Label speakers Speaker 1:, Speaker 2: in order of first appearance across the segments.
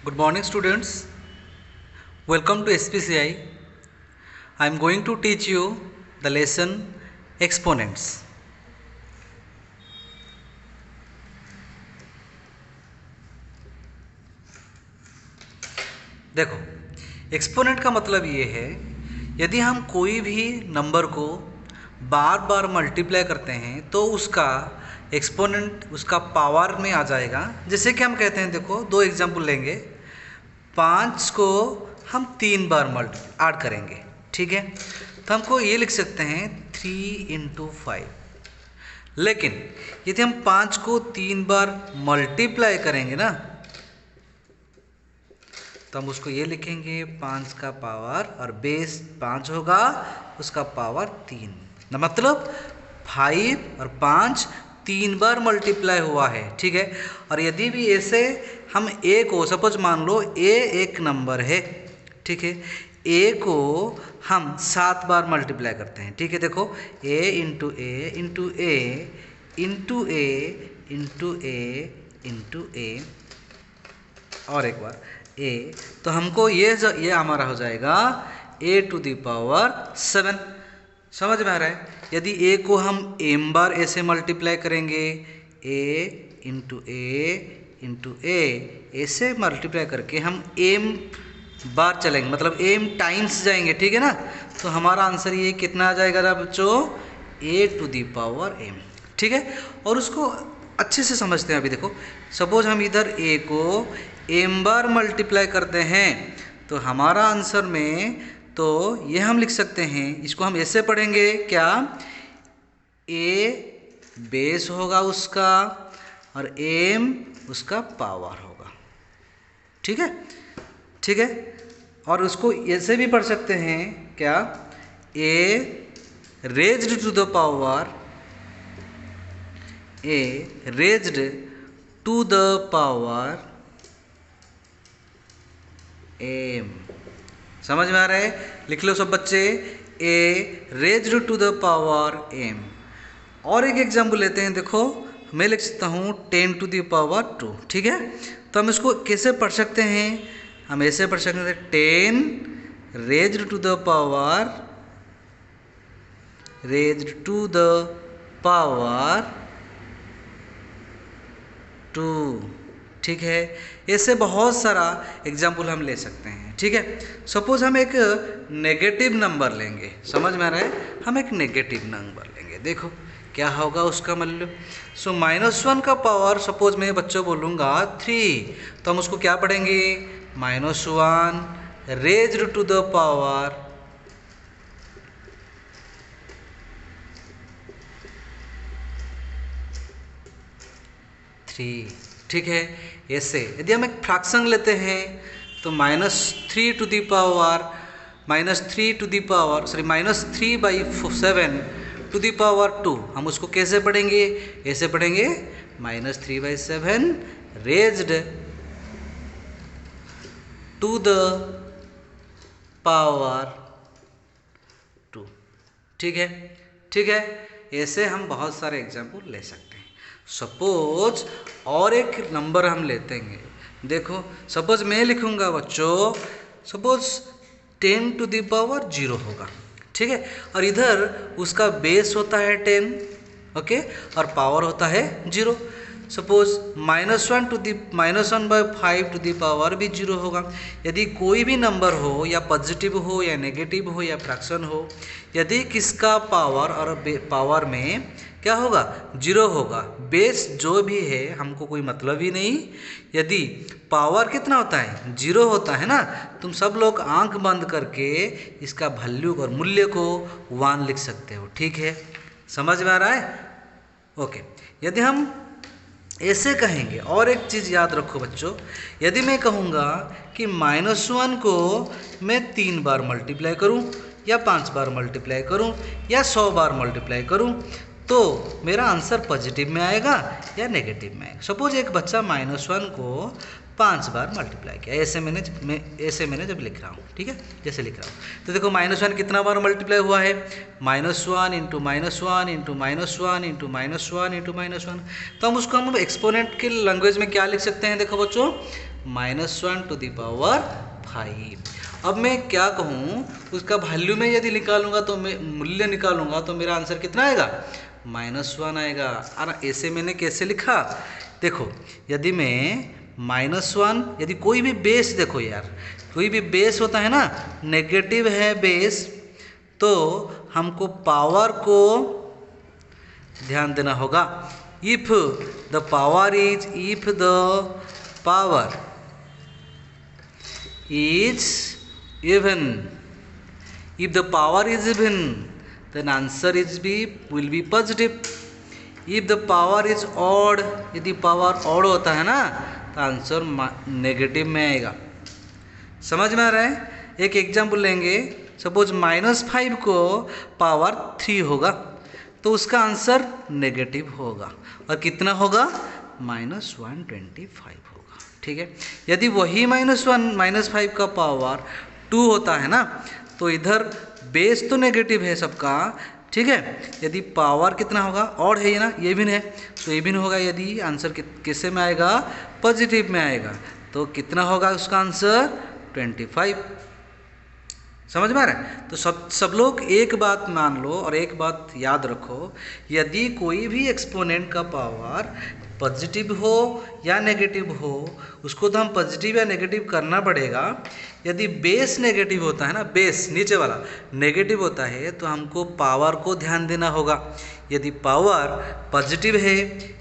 Speaker 1: Good morning, students. Welcome to SPCI. I am going to teach you the lesson exponents. देखो, exponent का मतलब ये है, यदि हम कोई भी नंबर को बार बार मल्टीप्लाई करते हैं तो उसका एक्सपोनेंट उसका पावर में आ जाएगा। जैसे कि हम कहते हैं, देखो दो एग्जाम्पल लेंगे। 5 को हम 3 बार ऐड करेंगे, ठीक है, तो हमको ये लिख सकते हैं 3 × 5। लेकिन यदि हम 5 को 3 बार मल्टीप्लाई करेंगे ना, तो हम उसको ये लिखेंगे 5 का पावर, और बेस 5 होगा, उसका पावर 3। मतलब 5 और 5 3 बार मल्टीप्लाई हुआ है, ठीक है। और यदि भी ऐसे हम ए को, सपोज मान लो ए एक नंबर है, ठीक है, ए को हम 7 बार मल्टीप्लाई करते हैं, ठीक है। देखो ए इंटू ए इंटू ए इंटू ए इंटू ए इंटू ए, और एक बार ए, तो हमको ये हमारा हो जाएगा a⁴ 7। समझ में आ रहा है। यदि a को हम m बार a से मल्टीप्लाई करेंगे, a इंटू ए ऐसे मल्टीप्लाई करके हम m बार चलेंगे, मतलब m टाइम्स जाएंगे, ठीक है ना। तो हमारा आंसर ये कितना आ जाएगा बच्चों, a⁴m, ठीक है। और उसको अच्छे से समझते हैं। अभी देखो, सपोज हम इधर a को m बार मल्टीप्लाई करते हैं, तो हमारा आंसर में तो ये हम लिख सकते हैं, इसको हम ऐसे पढ़ेंगे क्या, a बेस होगा उसका और m उसका पावर होगा, ठीक है, ठीक है। और उसको ऐसे भी पढ़ सकते हैं क्या, a raised to the power, a raised to the power m। समझ में आ रहा है। लिख लो सब बच्चे, a raised to the power m। और एक एग्जाम्पल लेते हैं। देखो मैं लिख सकता हूँ 10⁻², ठीक है। तो हम इसको कैसे पढ़ सकते हैं, हम ऐसे पढ़ सकते हैं 10 रेज्ड टू द पावर 2, ठीक है। ऐसे बहुत सारा एग्जाम्पल हम ले सकते हैं, ठीक है। सपोज हम एक नेगेटिव नंबर लेंगे, समझ में आ रहा है, हम एक नेगेटिव नंबर लेंगे। देखो क्या होगा उसका मूल्य। सो -1 का पावर, सपोज मैं बच्चों बोलूँगा 3, तो हम उसको क्या पढ़ेंगे, -1 रेज्ड टू द पावर 3, ठीक है। ऐसे यदि हम एक फ्रैक्शन लेते हैं तो -3 to the power -3/7 to the power 2, हम उसको कैसे पढ़ेंगे, ऐसे पढ़ेंगे -3/7 रेज्ड टू द पावर 2, ठीक है, ठीक है। ऐसे हम बहुत सारे एग्जाम्पल ले सकते हैं। सपोज और एक नंबर हम लेते हैं। देखो सपोज मैं लिखूंगा बच्चों, सपोज 10⁻0 होगा, ठीक है। और इधर उसका बेस होता है 10, ओके, और पावर होता है 0। सपोज -1/5 टू दी पावर भी 0 होगा। यदि कोई भी नंबर हो, या पॉजिटिव हो या नेगेटिव हो या फ्रैक्शन हो, यदि किसका पावर और पावर में क्या होगा, 0 होगा, बेस जो भी है हमको कोई मतलब ही नहीं। यदि पावर कितना होता है, 0 होता है ना, तुम सब लोग आंख बंद करके इसका वैल्यू और मूल्य को 1 लिख सकते हो, ठीक है। समझ में आ रहा है, ओके। यदि हम ऐसे कहेंगे, और एक चीज़ याद रखो बच्चों, यदि मैं कहूँगा कि -1 को मैं 3 बार मल्टीप्लाई करूँ, या 5 बार मल्टीप्लाई करूँ, या 100 बार मल्टीप्लाई करूँ, तो मेरा आंसर पॉजिटिव में आएगा या नेगेटिव में आएगा। सपोज एक बच्चा -1 को 5 बार मल्टीप्लाई किया, ऐसे मैंने जब लिख रहा हूँ, ठीक है, जैसे लिख रहा हूँ, तो देखो -1 कितना बार मल्टीप्लाई हुआ है, -1 × -1 × -1 × -1 × -1। तो हम उसको हम एक्सपोनेंट के लैंग्वेज में क्या लिख सकते हैं, देखो बच्चों, -1/5। अब मैं क्या कहूँ, उसका वैल्यू में यदि निकालूंगा तो मैं मूल्य निकालूंगा तो मेरा आंसर कितना आएगा, -1 आएगा। और ऐसे मैंने कैसे लिखा, देखो यदि मैं -1, यदि कोई भी बेस, देखो यार कोई भी बेस होता है ना, नेगेटिव है बेस, तो हमको पावर को ध्यान देना होगा। If the power is even, if the power is even, then answer will be positive. If the power is odd, यदि पावर odd होता है ना तो आंसर नेगेटिव में आएगा। समझ में आ रहा है? एक एग्जाम्पल लेंगे, सपोज -5 को पावर 3 होगा तो उसका आंसर नेगेटिव होगा, और कितना होगा, -125 होगा। ठीक है, यदि वही -5 का पावर 2 होता है ना, तो इधर बेस तो नेगेटिव है सबका, ठीक है, यदि पावर कितना होगा, और है ये ना, ये भी है, तो ये भी होगा। यदि आंसर किससे में आएगा, पॉजिटिव में आएगा, तो कितना होगा उसका आंसर, 25। समझ में आ रहा है? तो सब लोग एक बात मान लो और एक बात याद रखो, यदि कोई भी एक्सपोनेंट का पावर पॉजिटिव हो या नेगेटिव हो, उसको तो हम पॉजिटिव या नेगेटिव करना पड़ेगा। यदि बेस नेगेटिव होता है ना, बेस नीचे वाला नेगेटिव होता है, तो हमको पावर को ध्यान देना होगा। यदि पावर पॉजिटिव है,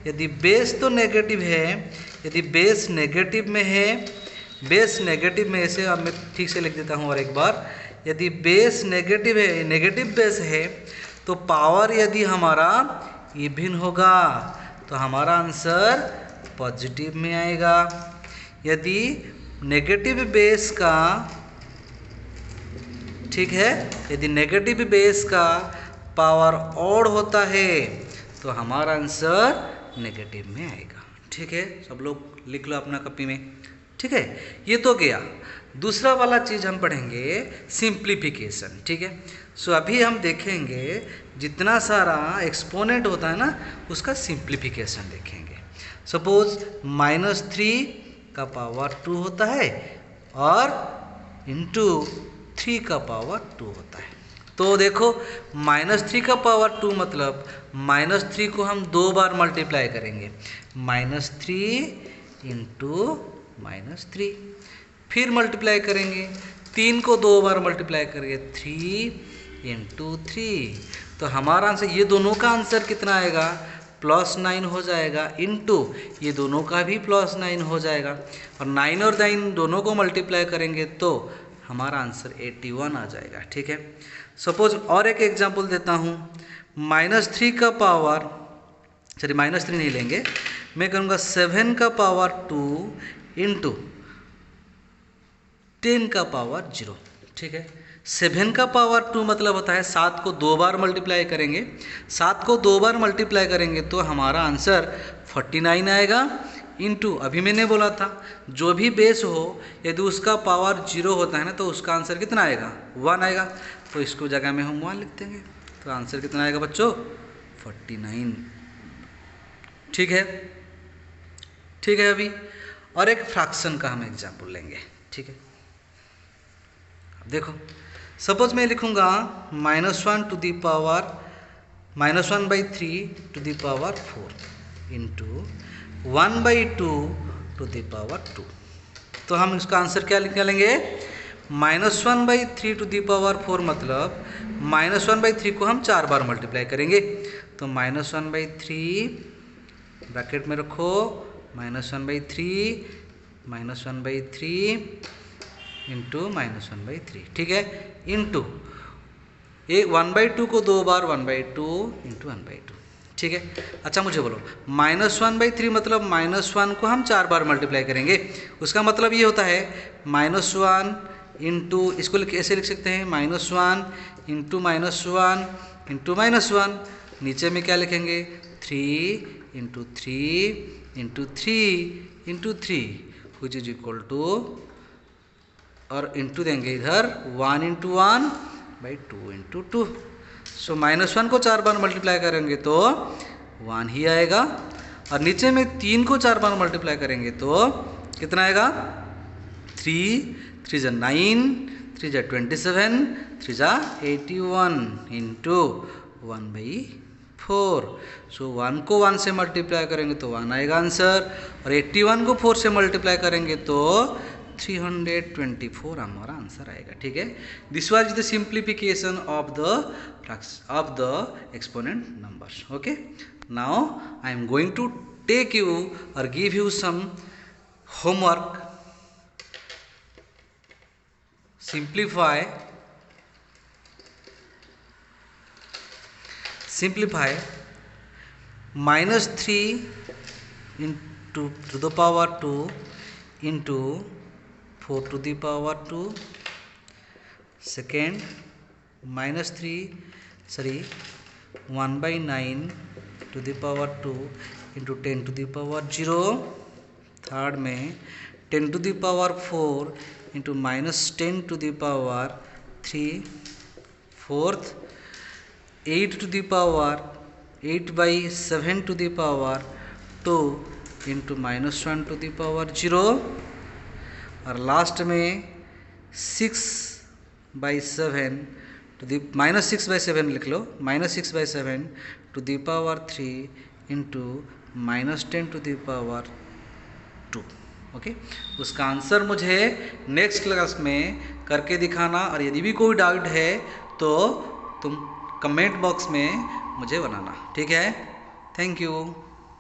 Speaker 1: यदि बेस तो नेगेटिव है, यदि बेस नेगेटिव में है, बेस नेगेटिव में ऐसे, अब मैं ठीक से लिख देता हूँ और एक बार, यदि बेस नेगेटिव है, नेगेटिव बेस है, तो पावर यदि हमारा इवन होगा तो हमारा आंसर पॉजिटिव में आएगा। यदि नेगेटिव बेस का, ठीक है, यदि नेगेटिव बेस का पावर ऑड होता है तो हमारा आंसर नेगेटिव में आएगा। ठीक है, सब लोग लिख लो अपना कॉपी में। ठीक है, ये तो गया। दूसरा वाला चीज़ हम पढ़ेंगे सिंप्लीफिकेशन। ठीक है, सो अभी हम देखेंगे जितना सारा एक्सपोनेंट होता है ना, उसका सिंप्लीफिकेशन देखेंगे। सपोज -3 का पावर 2 होता है और इंटू 3 का पावर 2 होता है। तो देखो -3 का पावर 2 मतलब -3 को हम 2 बार मल्टीप्लाई करेंगे, -3 इंटू -3, फिर मल्टीप्लाई करेंगे, 3 को 2 बार मल्टीप्लाई करेंगे, 3 इंटू 3, तो हमारा आंसर, ये दोनों का आंसर कितना आएगा, +9 हो जाएगा, इंटू ये दोनों का भी +9 हो जाएगा, और 9 और 9 दोनों को मल्टीप्लाई करेंगे तो हमारा आंसर 81 आ जाएगा। ठीक है, सपोज और एक एग्जांपल देता हूँ, -3 का पावर, सॉरी -3 नहीं लेंगे, मैं कहूँगा 7 का पावर 2 इंटू 10 का पावर 0। ठीक है, 7 का पावर 2 मतलब होता है 7 को 2 बार मल्टीप्लाई करेंगे, 7 को 2 बार मल्टीप्लाई करेंगे तो हमारा आंसर 49 आएगा, इंटू अभी मैंने बोला था जो भी बेस हो यदि उसका पावर 0 होता है ना, तो उसका आंसर कितना आएगा, 1 आएगा, तो इसको जगह में हम 1 लिख देंगे, तो आंसर कितना आएगा बच्चों, 49। ठीक है, ठीक है। अभी और एक फ्रैक्शन का हम एग्जाम्पल लेंगे। ठीक है, देखो सपोज मैं लिखूंगा -1 टू दी पावर -1/3 टू दी पावर 4 इंटू 1/2 टू दी पावर 2, तो हम इसका आंसर क्या निकालेंगे, -1/3 टू दी पावर 4 मतलब -1/3 को हम 4 बार मल्टीप्लाई करेंगे, तो -1/3 ब्रैकेट में रखो, -1/3 इंटू -1/3। ठीक है, इंटू ये 1/2 को 2 बार, 1/2 इंटू 1/2। ठीक है, अच्छा मुझे बोलो, -1/3 मतलब -1 को हम 4 बार मल्टीप्लाई करेंगे, उसका मतलब ये होता है -1 इंटू, इसको कैसे लिख सकते हैं, -1 इंटू -1 इंटू -1, नीचे में क्या लिखेंगे, 3 into 3 into 3 into 3 which is equal to, और इंटू देंगे इधर 1 इंटू 1/2 इंटू 2, सो -1 को 4 बार मल्टीप्लाई करेंगे तो 1 ही आएगा, और नीचे में 3 को 4 बार मल्टीप्लाई करेंगे तो कितना आएगा 3 जा 9, 3 जा 27, 3 जा 81 इंटू 1/4। सो 1 को 1 से मल्टीप्लाई करेंगे तो 1 आएगा आंसर, और 81 को 4 से मल्टीप्लाई करेंगे तो 324 हमारा आंसर आएगा। ठीक है, this was the simplification of the exponent numbers. Okay, now I am going to take you or give you some homework. simplify -3 into to the power 2 into 4 to the power 2, second -1/9 to the power 2 into 10 to the power 0, third में 10 to the power 4 into -10 to the power 3, fourth 8 to the power 8/7 to the power 2 into -1 to the power 0, और last में 6/7 to the -6/7 लिख लो, -6/7 to the power 3 into -10 to the power 2। Okay, उसका answer मुझे next class में करके दिखाना, और यदि भी कोई डाउट है तो तुम कमेंट बॉक्स में मुझे बनाना। ठीक है, थैंक यू।